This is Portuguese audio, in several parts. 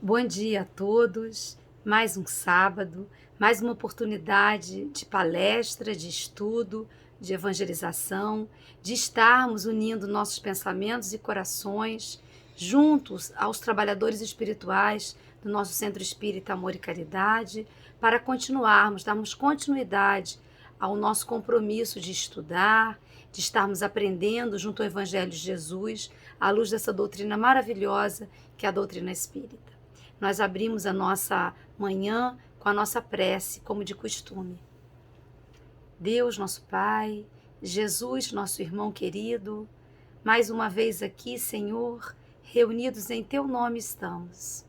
Bom dia a todos. Mais um sábado, mais uma oportunidade de palestra, de estudo, de evangelização, de estarmos unindo nossos pensamentos e corações juntos aos trabalhadores espirituais do nosso Centro Espírita Amor e Caridade, para darmos continuidade ao nosso compromisso de estudar, de estarmos aprendendo junto ao Evangelho de Jesus, à luz dessa doutrina maravilhosa que é a doutrina espírita. Nós abrimos a nossa manhã com a nossa prece, como de costume. Deus, nosso Pai, Jesus, nosso irmão querido, mais uma vez aqui, Senhor, reunidos em Teu nome estamos,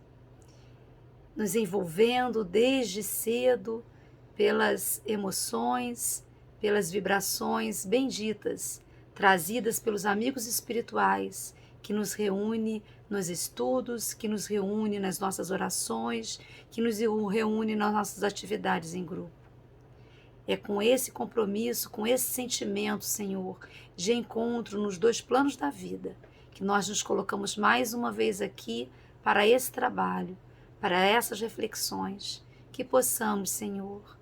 nos envolvendo desde cedo pelas emoções, pelas vibrações benditas, trazidas pelos amigos espirituais, que nos reúne nos estudos, que nos reúne nas nossas orações, que nos reúne nas nossas atividades em grupo. É com esse compromisso, com esse sentimento, Senhor, de encontro nos dois planos da vida, que nós nos colocamos mais uma vez aqui para esse trabalho, para essas reflexões, que possamos, Senhor,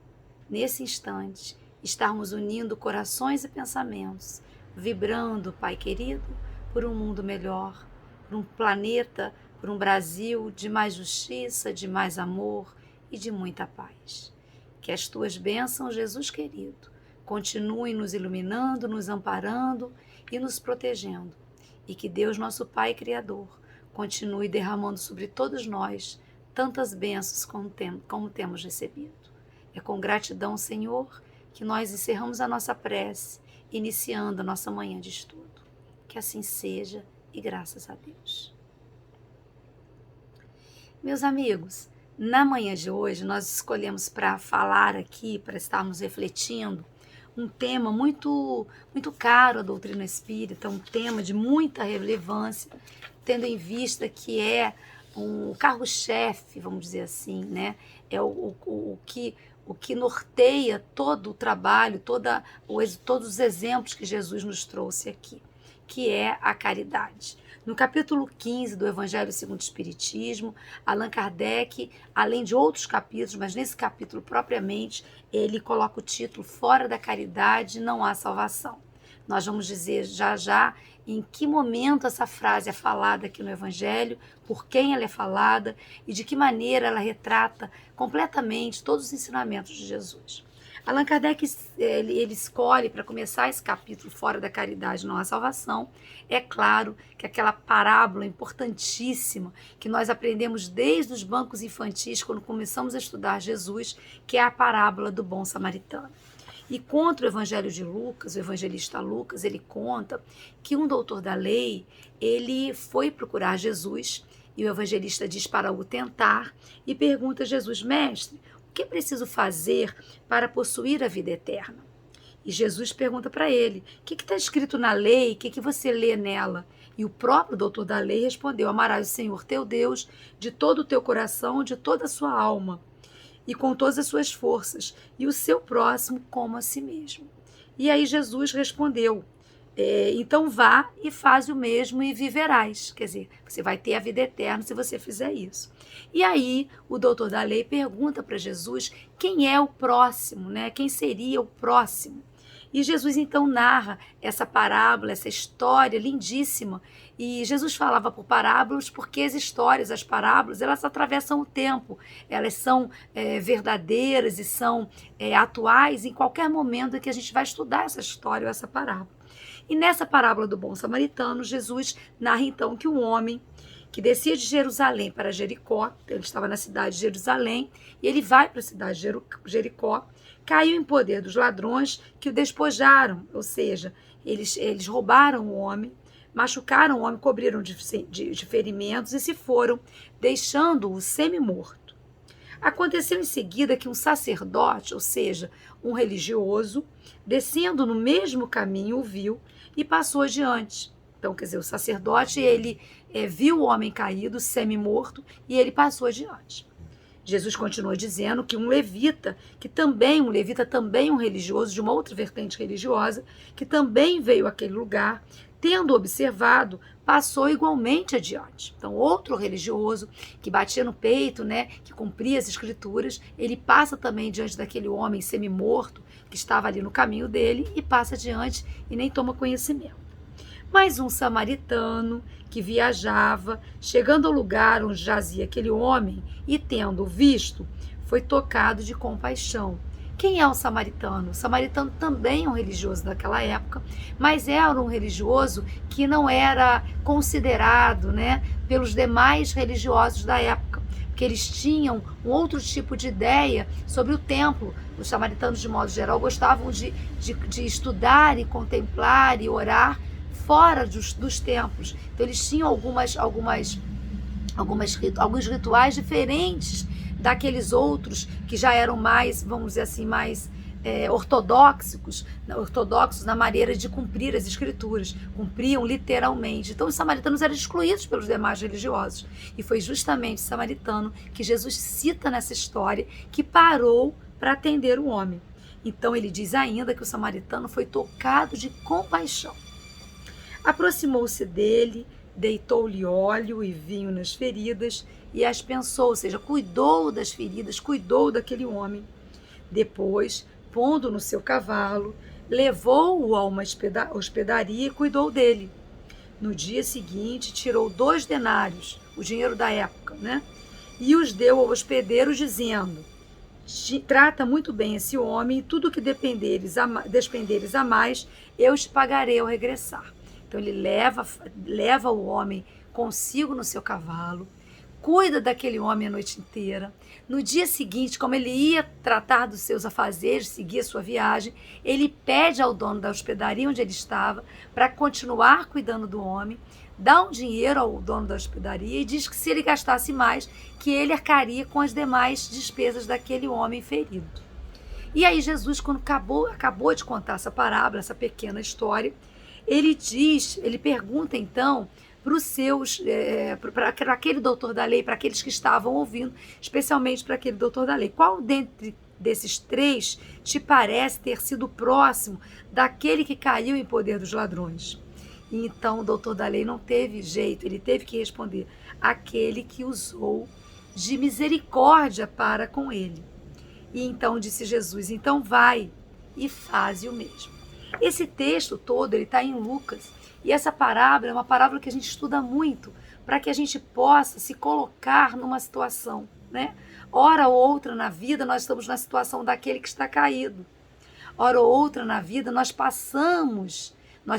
nesse instante, estarmos unindo corações e pensamentos, vibrando, Pai querido, por um mundo melhor, por um planeta, por um Brasil de mais justiça, de mais amor e de muita paz. Que as Tuas bênçãos, Jesus querido, continuem nos iluminando, nos amparando e nos protegendo. E que Deus, nosso Pai Criador, continue derramando sobre todos nós tantas bênçãos como temos recebido. É com gratidão, Senhor, que nós encerramos a nossa prece, iniciando a nossa manhã de estudo. Que assim seja e graças a Deus. Meus amigos, na manhã de hoje nós escolhemos para falar aqui, para estarmos refletindo, um tema muito caro à doutrina espírita, um tema de muita relevância, tendo em vista que é um carro-chefe, vamos dizer assim, né? É o que norteia todo o trabalho, todos os exemplos que Jesus nos trouxe aqui, que é a caridade. No capítulo 15 do Evangelho segundo o Espiritismo, Allan Kardec, além de outros capítulos, mas nesse capítulo propriamente, ele coloca o título Fora da caridade não há salvação. Nós vamos dizer já em que momento essa frase é falada aqui no Evangelho, por quem ela é falada e de que maneira ela retrata completamente todos os ensinamentos de Jesus. Allan Kardec ele escolhe para começar esse capítulo Fora da caridade não há salvação. É claro que aquela parábola importantíssima que nós aprendemos desde os bancos infantis quando começamos a estudar Jesus, que é a parábola do bom samaritano. E contra o Evangelho de Lucas, o evangelista Lucas, ele conta que um doutor da lei, ele foi procurar Jesus, e o evangelista diz para o tentar, e pergunta a Jesus: mestre, o que preciso fazer para possuir a vida eterna? E Jesus pergunta para ele: o que está escrito na lei? O que você lê nela? E o próprio doutor da lei respondeu: amarás o Senhor teu Deus de todo o teu coração, de toda a sua alma e com todas as suas forças, e o seu próximo como a si mesmo. E aí Jesus respondeu: então vá e faz o mesmo e viverás. Quer dizer, você vai ter a vida eterna se você fizer isso. E aí o doutor da lei pergunta para Jesus quem é o próximo, né? Quem seria o próximo? E Jesus então narra essa parábola, essa história lindíssima. E Jesus falava por parábolas porque as histórias, as parábolas, elas atravessam o tempo. Elas são verdadeiras e são atuais em qualquer momento em que a gente vai estudar essa história ou essa parábola. E nessa parábola do bom samaritano, Jesus narra então que um homem que descia de Jerusalém para Jericó, ele estava na cidade de Jerusalém, e ele vai para a cidade de Jericó, caiu em poder dos ladrões que o despojaram, ou seja, eles roubaram o homem, machucaram o homem, cobriram de ferimentos e se foram, deixando-o semi-morto. Aconteceu em seguida que um sacerdote, ou seja, um religioso, descendo no mesmo caminho, o viu e passou adiante. Então, quer dizer, o sacerdote, ele viu o homem caído, semi-morto, e ele passou adiante. Jesus continua dizendo que um levita também um religioso de uma outra vertente religiosa, que também veio àquele lugar, tendo observado, passou igualmente adiante. Então, outro religioso que batia no peito, né, que cumpria as escrituras, ele passa também diante daquele homem semi-morto que estava ali no caminho dele e passa adiante e nem toma conhecimento. Mas um samaritano que viajava, chegando ao lugar onde jazia aquele homem e tendo visto, foi tocado de compaixão. Quem é um samaritano? O samaritano também é um religioso daquela época, mas era um religioso que não era considerado, né, pelos demais religiosos da época, porque eles tinham um outro tipo de ideia sobre o templo. Os samaritanos, de modo geral, gostavam de estudar e contemplar e orar fora dos templos. Então, eles tinham alguns rituais diferentes daqueles outros que já eram mais, vamos dizer assim, mais ortodoxos na maneira de cumprir as escrituras, cumpriam literalmente. Então os samaritanos eram excluídos pelos demais religiosos, e foi justamente o samaritano que Jesus cita nessa história que parou para atender o homem. Então ele diz ainda que o samaritano foi tocado de compaixão. Aproximou-se dele, deitou-lhe óleo e vinho nas feridas e as pensou, ou seja, cuidou das feridas, cuidou daquele homem. Depois, pondo no seu cavalo, levou-o a uma hospedaria e cuidou dele. No dia seguinte, tirou 2 denários, o dinheiro da época, né? E os deu ao hospedeiro, dizendo: trata muito bem esse homem, e tudo que despenderes a mais, eu te pagarei ao regressar. Então ele leva o homem consigo no seu cavalo, cuida daquele homem a noite inteira. No dia seguinte, como ele ia tratar dos seus afazeres, seguir a sua viagem, ele pede ao dono da hospedaria onde ele estava para continuar cuidando do homem, dá um dinheiro ao dono da hospedaria e diz que se ele gastasse mais, que ele arcaria com as demais despesas daquele homem ferido. E aí Jesus, quando acabou de contar essa parábola, essa pequena história, ele pergunta então para aquele doutor da lei, para aqueles que estavam ouvindo, especialmente para aquele doutor da lei: qual dentre desses 3 te parece ter sido próximo daquele que caiu em poder dos ladrões? E então o doutor da lei não teve jeito, ele teve que responder: aquele que usou de misericórdia para com ele. E então disse Jesus: então vai e faze o mesmo. Esse texto todo, ele está em Lucas, e essa parábola é uma parábola que a gente estuda muito, para que a gente possa se colocar numa situação, né? Hora ou outra na vida, nós estamos na situação daquele que está caído. Hora ou outra na vida, nós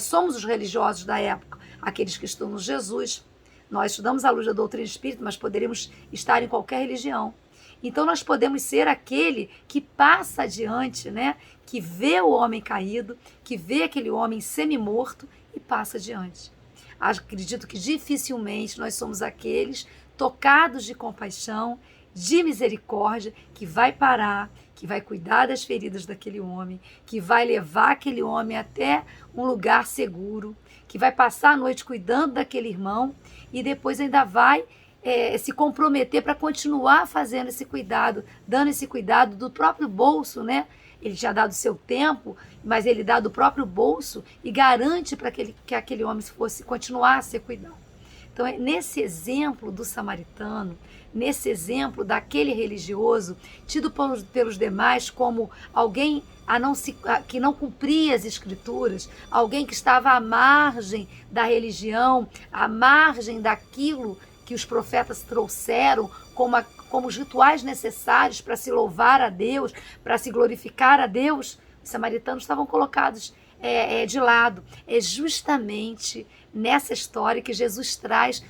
somos os religiosos da época, aqueles que estudam Jesus. Nós estudamos à luz da doutrina espírita, mas poderíamos estar em qualquer religião. Então nós podemos ser aquele que passa adiante, né? Que vê o homem caído, que vê aquele homem semi-morto e passa adiante. Acredito que dificilmente nós somos aqueles tocados de compaixão, de misericórdia, que vai parar, que vai cuidar das feridas daquele homem, que vai levar aquele homem até um lugar seguro, que vai passar a noite cuidando daquele irmão e depois ainda vai se comprometer para continuar fazendo esse cuidado, dando esse cuidado do próprio bolso, né? Ele tinha dado seu tempo, mas ele dá do próprio bolso e garante para que aquele homem fosse continuar a ser cuidado. Então, nesse exemplo do samaritano, nesse exemplo daquele religioso, tido pelos demais como alguém que não cumpria as escrituras, alguém que estava à margem da religião, à margem daquilo que os profetas trouxeram como os rituais necessários para se louvar a Deus, para se glorificar a Deus, os samaritanos estavam colocados de lado. É justamente nessa história que Jesus traz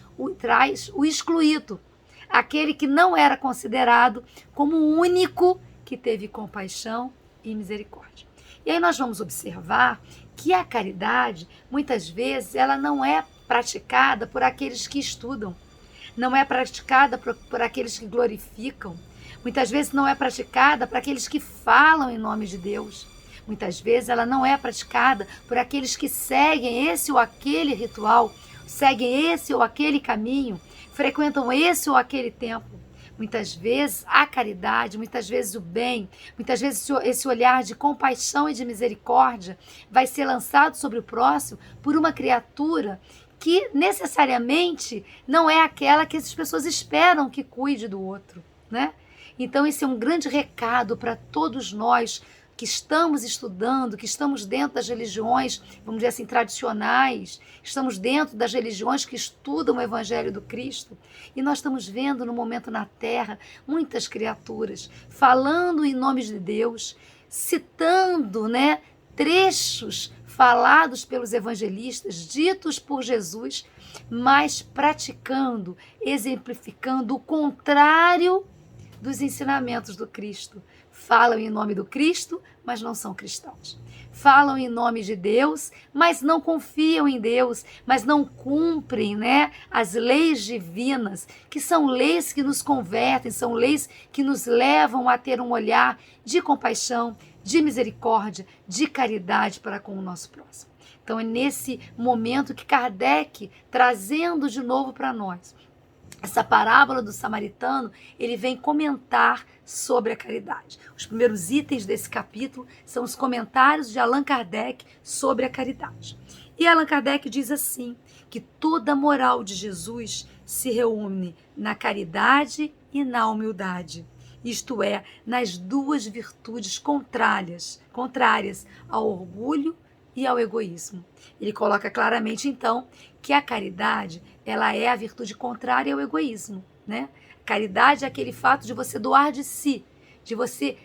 o excluído, aquele que não era considerado como o único que teve compaixão e misericórdia. E aí nós vamos observar que a caridade, muitas vezes, ela não é praticada por aqueles que estudam, não é praticada por aqueles que glorificam, muitas vezes não é praticada por aqueles que falam em nome de Deus, muitas vezes ela não é praticada por aqueles que seguem esse ou aquele ritual, seguem esse ou aquele caminho, frequentam esse ou aquele templo, Muitas vezes a caridade, muitas vezes o bem, muitas vezes esse olhar de compaixão e de misericórdia vai ser lançado sobre o próximo por uma criatura que necessariamente não é aquela que essas pessoas esperam que cuide do outro, né? Então esse é um grande recado para todos nós que estamos estudando, que estamos dentro das religiões, vamos dizer assim, tradicionais, estamos dentro das religiões que estudam o Evangelho do Cristo, e nós estamos vendo no momento na Terra muitas criaturas falando em nome de Deus, citando, né, trechos falados pelos evangelistas, ditos por Jesus, mas praticando, exemplificando o contrário dos ensinamentos do Cristo. Falam em nome do Cristo, mas não são cristãos. Falam em nome de Deus, mas não confiam em Deus, mas não cumprem, né, as leis divinas, que são leis que nos convertem, são leis que nos levam a ter um olhar de compaixão, de misericórdia, de caridade para com o nosso próximo. Então é nesse momento que Kardec, trazendo de novo para nós essa parábola do samaritano, ele vem comentar sobre a caridade. Os primeiros itens desse capítulo são os comentários de Allan Kardec sobre a caridade. E Allan Kardec diz assim, que toda a moral de Jesus se reúne na caridade e na humildade. Isto é, nas duas virtudes contrárias ao orgulho e ao egoísmo. Ele coloca claramente, então, que a caridade, ela é a virtude contrária ao egoísmo, né? Caridade é aquele fato de você doar de si, de você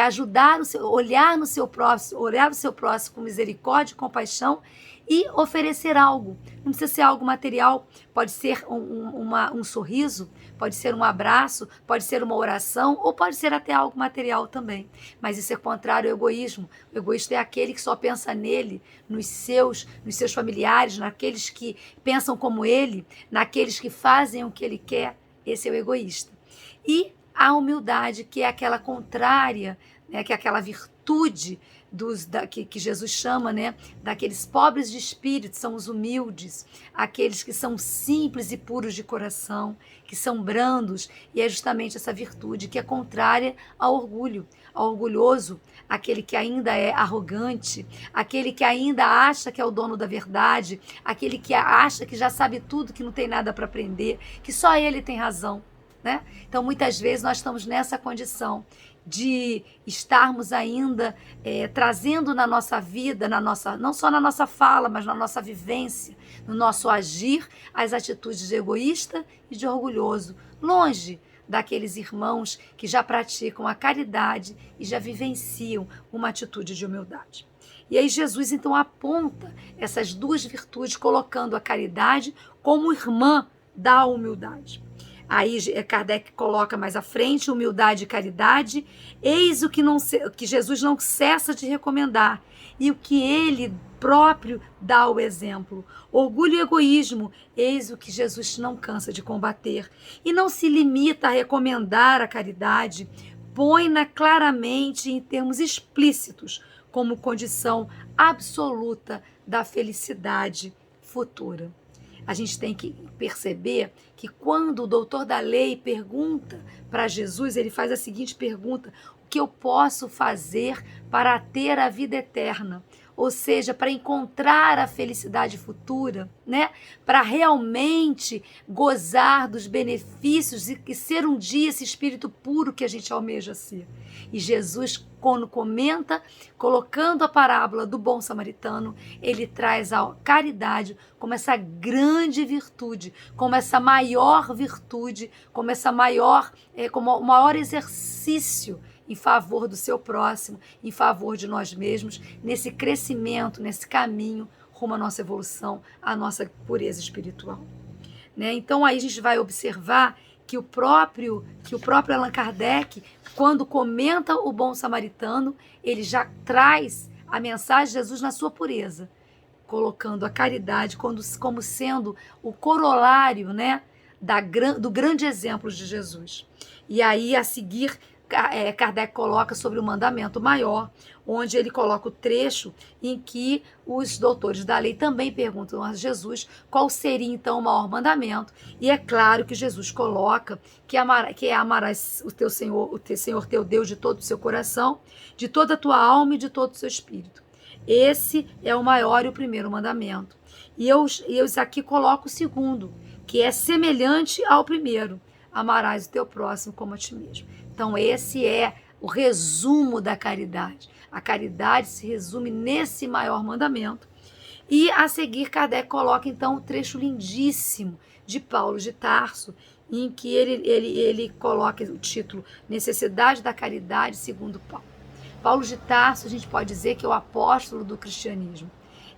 ajudar, olhar o seu próximo com misericórdia e compaixão e oferecer algo. Não precisa ser algo material, pode ser um sorriso, pode ser um abraço, pode ser uma oração ou pode ser até algo material também. Mas isso é contrário ao egoísmo. O egoísta é aquele que só pensa nele, nos seus familiares, naqueles que pensam como ele, naqueles que fazem o que ele quer. Esse é o egoísta. E a humildade, que é aquela contrária, né, que é aquela virtude que Jesus chama, né, daqueles pobres de espírito, são os humildes, aqueles que são simples e puros de coração, que são brandos, e é justamente essa virtude que é contrária ao orgulho, ao orgulhoso, aquele que ainda é arrogante, aquele que ainda acha que é o dono da verdade, aquele que acha que já sabe tudo, que não tem nada para aprender, que só ele tem razão, né? Então, muitas vezes nós estamos nessa condição de estarmos ainda trazendo na nossa vida, não só na nossa fala, mas na nossa vivência, no nosso agir, as atitudes de egoísta e de orgulhoso, longe daqueles irmãos que já praticam a caridade e já vivenciam uma atitude de humildade. E aí Jesus então aponta essas duas virtudes, colocando a caridade como irmã da humildade. Aí Kardec coloca mais à frente, humildade e caridade, eis o que Jesus não cessa de recomendar, e o que ele próprio dá o exemplo. Orgulho e egoísmo, eis o que Jesus não cansa de combater, e não se limita a recomendar a caridade, põe-na claramente em termos explícitos, como condição absoluta da felicidade futura. A gente tem que perceber que quando o doutor da lei pergunta para Jesus, ele faz a seguinte pergunta: o que eu posso fazer para ter a vida eterna? Ou seja, para encontrar a felicidade futura, né? Para realmente gozar dos benefícios e ser um dia esse espírito puro que a gente almeja ser. E Jesus, quando comenta, colocando a parábola do bom samaritano, ele traz a caridade como essa grande virtude, como essa maior virtude, como o maior exercício em favor do seu próximo, em favor de nós mesmos, nesse crescimento, nesse caminho rumo à nossa evolução, à nossa pureza espiritual. Né? Então aí a gente vai observar que o próprio Allan Kardec, quando comenta o bom samaritano, ele já traz a mensagem de Jesus na sua pureza, colocando a caridade como sendo o corolário, né, do grande exemplo de Jesus. E aí, a seguir, Kardec coloca sobre o mandamento maior, onde ele coloca o trecho em que os doutores da lei também perguntam a Jesus qual seria então o maior mandamento. E é claro que Jesus coloca que amarás o teu Senhor teu Deus de todo o seu coração, de toda a tua alma e de todo o seu espírito. Esse é o maior e o primeiro mandamento. E eu aqui coloco o segundo, que é semelhante ao primeiro: amarás o teu próximo como a ti mesmo. Então esse é o resumo da caridade. A caridade se resume nesse maior mandamento. E a seguir Kardec coloca então um trecho lindíssimo de Paulo de Tarso, em que ele coloca o título Necessidade da Caridade segundo Paulo. Paulo de Tarso, a gente pode dizer que é o apóstolo do cristianismo.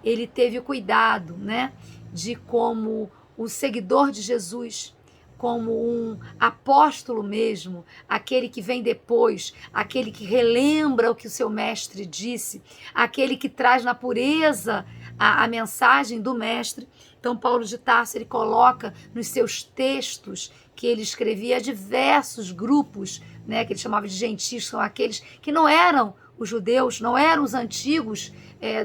Ele teve o cuidado, né, de como o seguidor de Jesus, como um apóstolo mesmo, aquele que vem depois, aquele que relembra o que o seu mestre disse, aquele que traz na pureza a mensagem do mestre. Então Paulo de Tarso, ele coloca nos seus textos que ele escrevia a diversos grupos, né, que ele chamava de gentios, são aqueles que não eram os judeus, não eram os antigos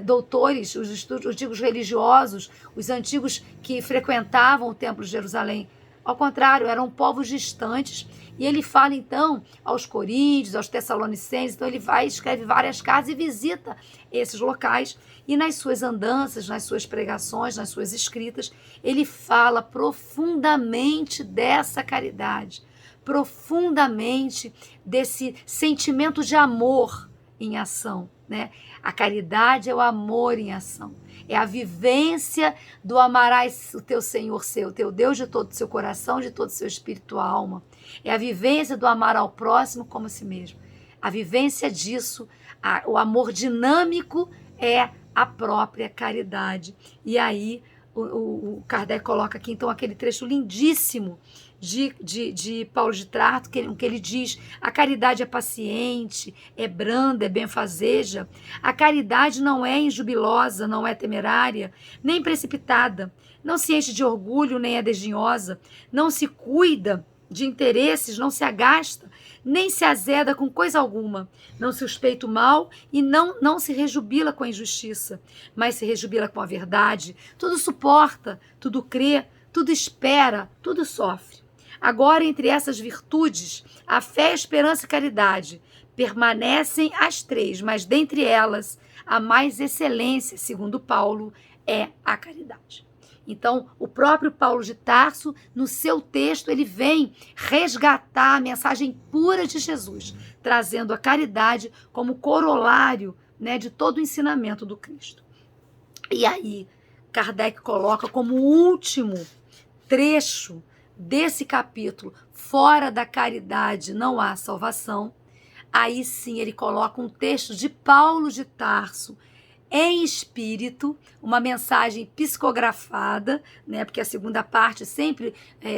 doutores, os antigos religiosos, os antigos que frequentavam o templo de Jerusalém. Ao contrário, eram povos distantes. E ele fala então aos coríntios, aos tessalonicenses. Então ele vai, escreve várias cartas e visita esses locais. E nas suas andanças, nas suas pregações, nas suas escritas, ele fala profundamente dessa caridade, profundamente desse sentimento de amor em ação, né? A caridade é o amor em ação. É a vivência do amarás o teu Senhor, o teu Deus de todo o seu coração, de todo o seu espírito e alma. É a vivência do amar ao próximo como a si mesmo. A vivência disso, o amor dinâmico é a própria caridade. E aí o Kardec coloca aqui então aquele trecho lindíssimo de Paulo de Tarso, que ele diz: a caridade é paciente, é branda, é benfazeja. A caridade não é injubilosa, não é temerária, nem precipitada, não se enche de orgulho, nem é desdenhosa, não se cuida de interesses, não se agasta, nem se azeda com coisa alguma, não se suspeita o mal e não se rejubila com a injustiça, mas se rejubila com a verdade. Tudo suporta, tudo crê, tudo espera, tudo sofre. Agora, entre essas virtudes, a fé, a esperança e a caridade permanecem as três, mas dentre elas, a mais excelência, segundo Paulo, é a caridade. Então, o próprio Paulo de Tarso, no seu texto, ele vem resgatar a mensagem pura de Jesus, trazendo a caridade como corolário, né, de todo o ensinamento do Cristo. E aí, Kardec coloca como último trecho desse capítulo: fora da caridade não há salvação. Aí sim ele coloca um texto de Paulo de Tarso em espírito, uma mensagem psicografada, né? Porque a segunda parte sempre,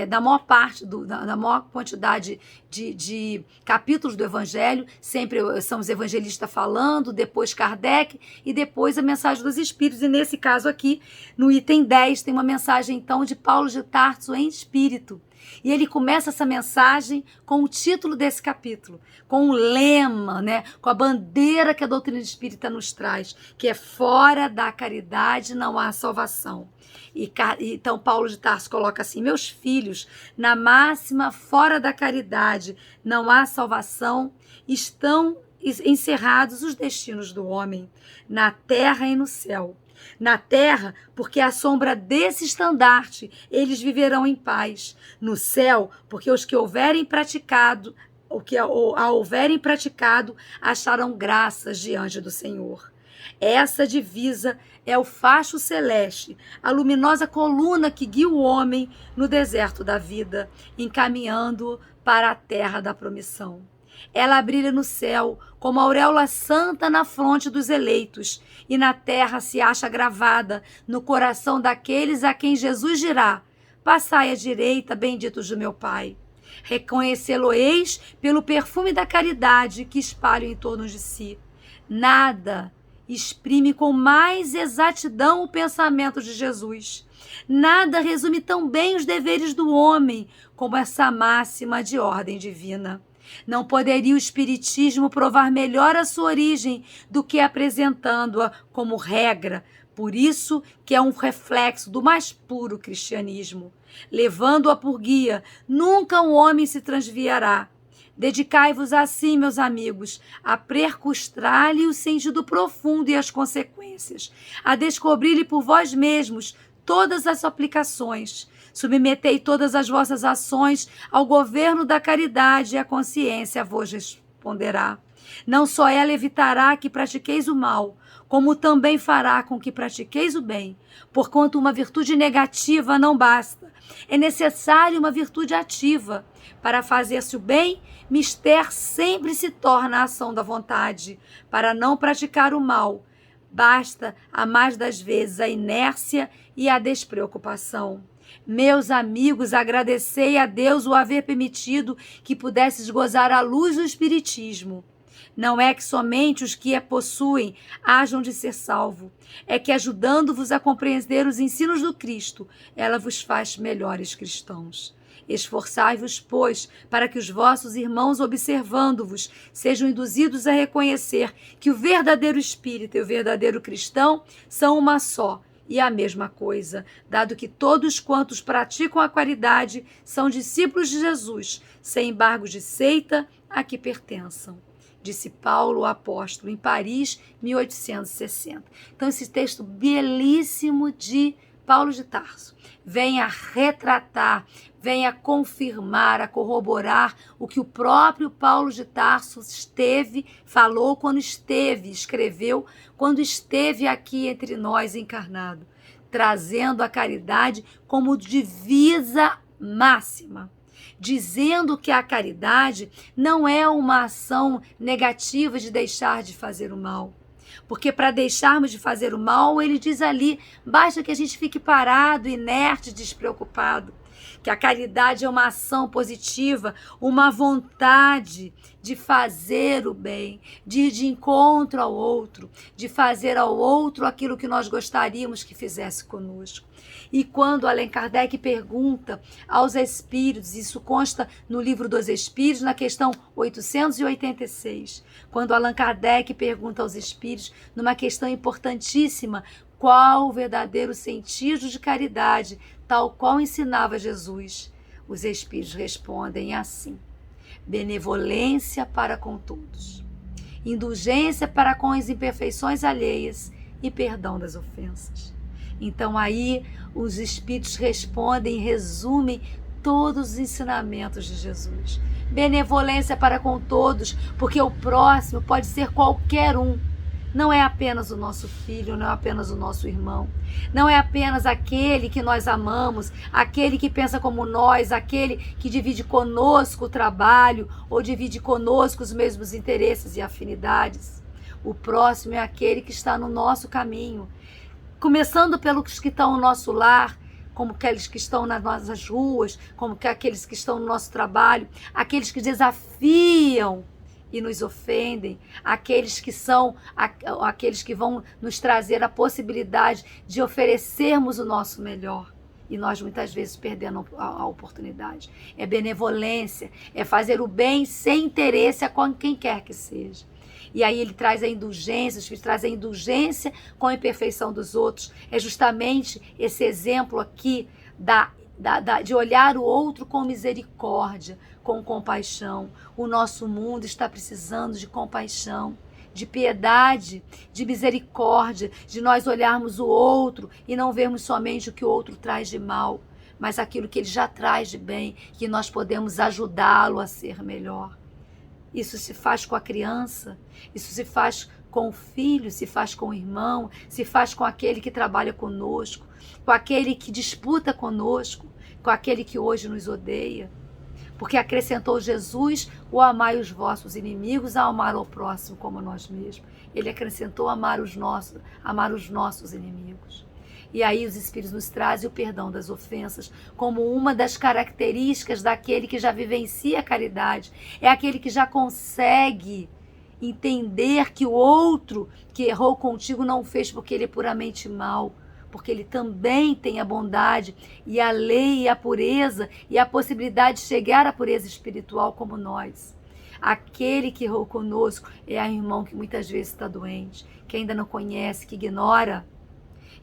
da maior parte, da maior quantidade de capítulos do Evangelho, sempre são os evangelistas falando, depois Kardec e depois a mensagem dos Espíritos. E nesse caso aqui, no item 10, tem uma mensagem então de Paulo de Tarso em espírito. E ele começa essa mensagem com o título desse capítulo, com o lema, né, com a bandeira que a doutrina espírita nos traz, que é: fora da caridade não há salvação. Então Paulo de Tarso coloca assim: meus filhos, na máxima fora da caridade não há salvação, estão encerrados os destinos do homem, na terra e no céu. Na terra, porque à sombra desse estandarte eles viverão em paz. No céu, porque os que houverem praticado, acharão graças diante do Senhor. Essa divisa é o facho celeste, a luminosa coluna que guia o homem no deserto da vida, encaminhando-o para a terra da promissão. Ela brilha no céu como a auréola santa na fronte dos eleitos, e na terra se acha gravada no coração daqueles a quem Jesus dirá: passai à direita, benditos do meu Pai. Reconhecê-lo-eis pelo perfume da caridade que espalham em torno de si. Nada exprime com mais exatidão o pensamento de Jesus. Nada resume tão bem os deveres do homem como essa máxima de ordem divina. Não poderia o Espiritismo provar melhor a sua origem do que apresentando-a como regra, por isso que é um reflexo do mais puro cristianismo. Levando-a por guia, nunca um homem se transviará. Dedicai-vos assim, meus amigos, a percustrar-lhe o sentido profundo e as consequências, a descobrir-lhe por vós mesmos todas as aplicações. Submetei todas as vossas ações ao governo da caridade e a consciência vos responderá. Não só ela evitará que pratiqueis o mal, como também fará com que pratiqueis o bem. Porquanto uma virtude negativa não basta, é necessária uma virtude ativa. Para fazer-se o bem, mister sempre se torna a ação da vontade. Para não praticar o mal, basta, a mais das vezes, a inércia e a despreocupação. Meus amigos, agradecei a Deus o haver permitido que pudesses gozar a luz do Espiritismo. Não é que somente os que a possuem hajam de ser salvos, é que, ajudando-vos a compreender os ensinos do Cristo, ela vos faz melhores cristãos. Esforçai-vos, pois, para que os vossos irmãos, observando-vos, sejam induzidos a reconhecer que o verdadeiro espírita e o verdadeiro cristão são uma só e a mesma coisa, dado que todos quantos praticam a caridade são discípulos de Jesus, sem embargo de seita a que pertençam. Disse Paulo, o apóstolo, em Paris, 1860. Então, esse texto belíssimo de Paulo de Tarso vem a retratar, vem a confirmar, a corroborar o que o próprio Paulo de Tarso falou quando escreveu, quando esteve aqui entre nós encarnado, trazendo a caridade como divisa máxima, dizendo que a caridade não é uma ação negativa de deixar de fazer o mal. Porque para deixarmos de fazer o mal, ele diz ali, basta que a gente fique parado, inerte, despreocupado. Que a caridade é uma ação positiva, uma vontade de fazer o bem, de ir de encontro ao outro, de fazer ao outro aquilo que nós gostaríamos que fizesse conosco. E quando Allan Kardec pergunta aos espíritos, isso consta no Livro dos Espíritos, na questão 886, quando Allan Kardec pergunta aos espíritos, numa questão importantíssima, qual o verdadeiro sentido de caridade, tal qual ensinava Jesus? Os espíritos respondem assim: benevolência para com todos, indulgência para com as imperfeições alheias e perdão das ofensas. Então aí os espíritos respondem, resumem todos os ensinamentos de Jesus. Benevolência para com todos, porque o próximo pode ser qualquer um. Não é apenas o nosso filho, não é apenas o nosso irmão, não é apenas aquele que nós amamos, aquele que pensa como nós, aquele que divide conosco o trabalho ou divide conosco os mesmos interesses e afinidades. O próximo é aquele que está no nosso caminho, começando pelos que estão no nosso lar, como aqueles que estão nas nossas ruas, como aqueles que estão no nosso trabalho, aqueles que desafiam e nos ofendem, aqueles que vão nos trazer a possibilidade de oferecermos o nosso melhor. E nós muitas vezes perdendo a oportunidade. É benevolência, é fazer o bem sem interesse a quem quer que seja. E aí ele traz a indulgência, os Espíritos trazem a indulgência com a imperfeição dos outros. É justamente esse exemplo aqui de olhar o outro com misericórdia, com compaixão. O nosso mundo está precisando de compaixão, de piedade, de misericórdia, de nós olharmos o outro e não vermos somente o que o outro traz de mal, mas aquilo que ele já traz de bem, que nós podemos ajudá-lo a ser melhor. Isso se faz com a criança, isso se faz com o filho, se faz com o irmão, se faz com aquele que trabalha conosco, com aquele que disputa conosco, com aquele que hoje nos odeia. Porque acrescentou Jesus o amai os vossos inimigos, a amar ao próximo como a nós mesmos. Ele acrescentou amar os nossos inimigos. E aí os Espíritos nos trazem o perdão das ofensas como uma das características daquele que já vivencia a caridade. É aquele que já consegue entender que o outro que errou contigo não fez porque ele é puramente mau, porque ele também tem a bondade e a lei e a pureza e a possibilidade de chegar à pureza espiritual como nós. Aquele que errou conosco é o irmão que muitas vezes está doente, que ainda não conhece, que ignora.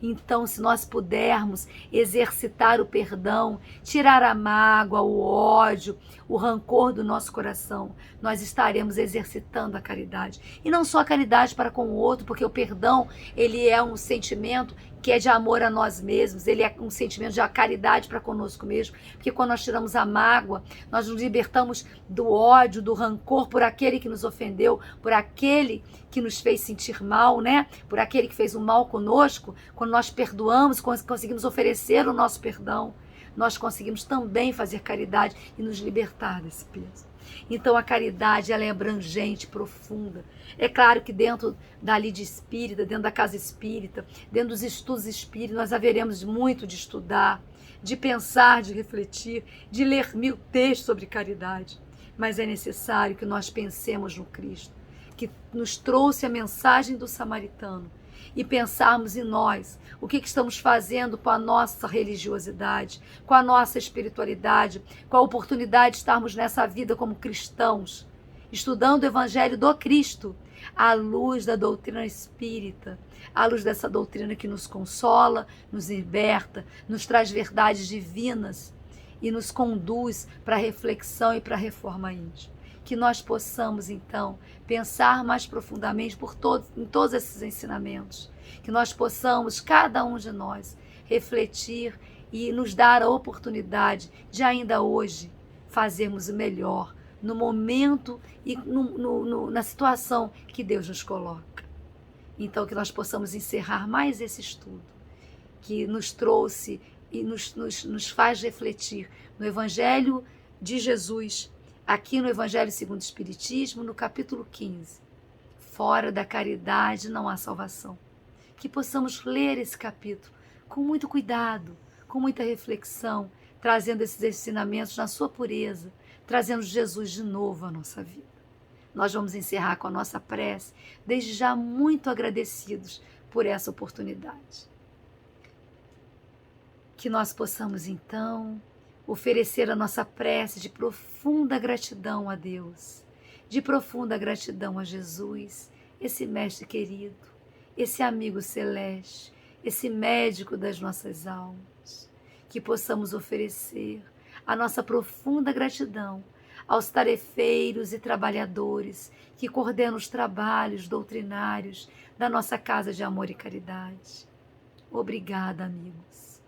Então, se nós pudermos exercitar o perdão, tirar a mágoa, o ódio, o rancor do nosso coração, nós estaremos exercitando a caridade. E não só a caridade para com o outro, porque o perdão, ele é um sentimento que é de amor a nós mesmos, ele é um sentimento de caridade para conosco mesmo, porque quando nós tiramos a mágoa, nós nos libertamos do ódio, do rancor por aquele que nos ofendeu, por aquele que nos fez sentir mal, né? Por aquele que fez o mal conosco. Quando nós perdoamos, conseguimos oferecer o nosso perdão, nós conseguimos também fazer caridade e nos libertar desse peso. Então a caridade, ela é abrangente, profunda. É claro que dentro da lide espírita, dentro da casa espírita, dentro dos estudos espíritas, nós haveremos muito de estudar, de pensar, de refletir, de ler 1000 textos sobre caridade. Mas é necessário que nós pensemos no Cristo, que nos trouxe a mensagem do samaritano, e pensarmos em nós, o que estamos fazendo com a nossa religiosidade, com a nossa espiritualidade, com a oportunidade de estarmos nessa vida como cristãos, estudando o Evangelho do Cristo, à luz da doutrina espírita, à luz dessa doutrina que nos consola, nos liberta, nos traz verdades divinas e nos conduz para a reflexão e para a reforma íntima. Que nós possamos, então, pensar mais profundamente em todos esses ensinamentos. Que nós possamos, cada um de nós, refletir e nos dar a oportunidade de ainda hoje fazermos o melhor no momento e na situação que Deus nos coloca. Então, que nós possamos encerrar mais esse estudo, que nos trouxe e nos faz refletir no Evangelho de Jesus, aqui no Evangelho segundo o Espiritismo, no capítulo 15. Fora da caridade não há salvação. Que possamos ler esse capítulo com muito cuidado, com muita reflexão, trazendo esses ensinamentos na sua pureza, trazendo Jesus de novo à nossa vida. Nós vamos encerrar com a nossa prece, desde já muito agradecidos por essa oportunidade. Que nós possamos, então, oferecer a nossa prece de profunda gratidão a Deus, de profunda gratidão a Jesus, esse mestre querido, esse amigo celeste, esse médico das nossas almas. Que possamos oferecer a nossa profunda gratidão aos tarefeiros e trabalhadores que coordenam os trabalhos doutrinários da nossa Casa de Amor e Caridade. Obrigada, amigos,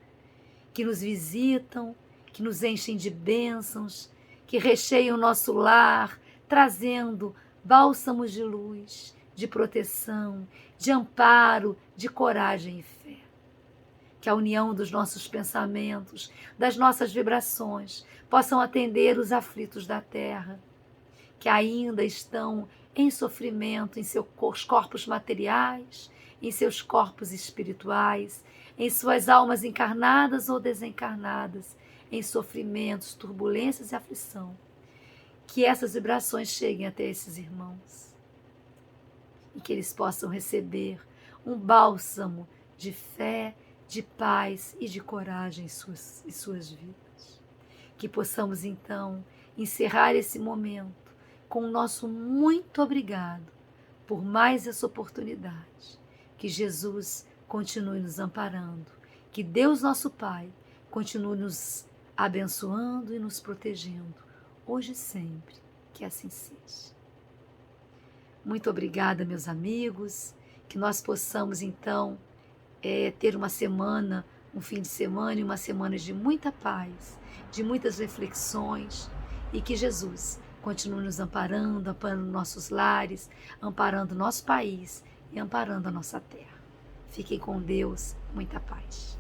que nos visitam, que nos enchem de bênçãos, que recheiam o nosso lar, trazendo bálsamos de luz, de proteção, de amparo, de coragem e fé. Que a união dos nossos pensamentos, das nossas vibrações, possam atender os aflitos da terra, que ainda estão em sofrimento em seus corpos materiais, em seus corpos espirituais, em suas almas encarnadas ou desencarnadas, em sofrimentos, turbulências e aflição. Que essas vibrações cheguem até esses irmãos e que eles possam receber um bálsamo de fé, de paz e de coragem em suas vidas. Que possamos, então, encerrar esse momento com o nosso muito obrigado por mais essa oportunidade. Que Jesus continue nos amparando, que Deus nosso Pai continue nos abençoando e nos protegendo, hoje e sempre, que assim seja. Muito obrigada, meus amigos, que nós possamos, então, ter uma semana, um fim de semana e uma semana de muita paz, de muitas reflexões, e que Jesus continue nos amparando, amparando nossos lares, amparando nosso país e amparando a nossa terra. Fiquem com Deus, muita paz.